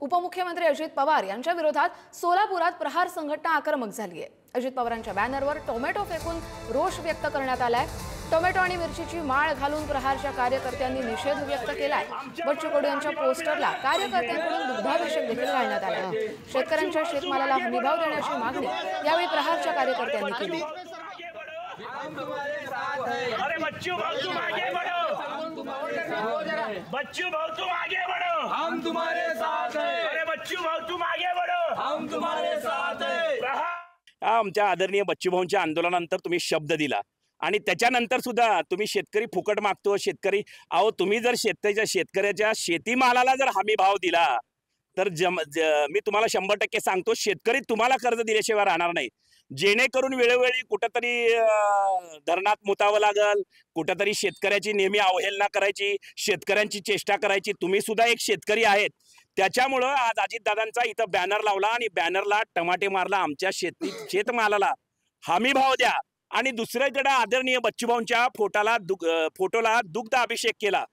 उपमुख्यमंत्री अजित पवार यांच्या विरोधात सोलापुरात प्रहार संघटना आक्रमक झाली आहे। अजित पवारांच्या बॅनरवर टोमॅटो फेकून रोष व्यक्त करण्यात आलाय। टोमॅटो आणि मिरचीची माळ घालून प्रहारच्या कार्यकर्त्यांनी निषेध व्यक्त केलाय। बच्चू कडू यांच्या पोस्टरला कार्यकर्त्यांकडून दुग्धाभिषेक देखील घालण्यात आला। शेतकऱ्यांच्या शेतमालाला हमीभाव देण्याची मागणी यावेळी प्रहारच्या कार्यकर्त्यांनी केली। अरे बच्चू भाऊ तुम आगे बढ़ो, बच्चू भाऊ तुम आगे बढ़ो, हम तुम्हारे साथ हैं। अरे बच्चू भाऊ तुम आगे बढ़ो, हम तुम्हारे साथ हैं। आमच्या आदरणीय बच्चू भाऊंच्या आंदोलनानंतर तुम्ही शब्द दिला आणि त्याच्यानंतर सुद्धा तुम्ही शेतकरी फुकट मागतो, शेतकरी अहो तुम्ही जर शेतकऱ्याच्या शेतीमालाला जर हमी भाव दिला तर मी तुम्हाला 100% सांगतो शेतकरी तुम्हाला कर्ज दिल्याशिवाय राहणार नाही। जेणेकरून वेळोवेळी कुठेतरी धरणात मुतावं लागल, कुठेतरी शेतकऱ्याची नेहमी अवहेलना करायची, शेतकऱ्यांची चेष्टा करायची। तुम्ही सुद्धा एक शेतकरी आहेत, त्याच्यामुळं आज अजितदादांचा इथं बॅनर लावला आणि बॅनरला टमाटे मारला। आमच्या शेतमालाला हमी भाव द्या आणि दुसरीकडे आदरणीय बच्चूभाऊंच्या फोटोला दुग्ध अभिषेक केला।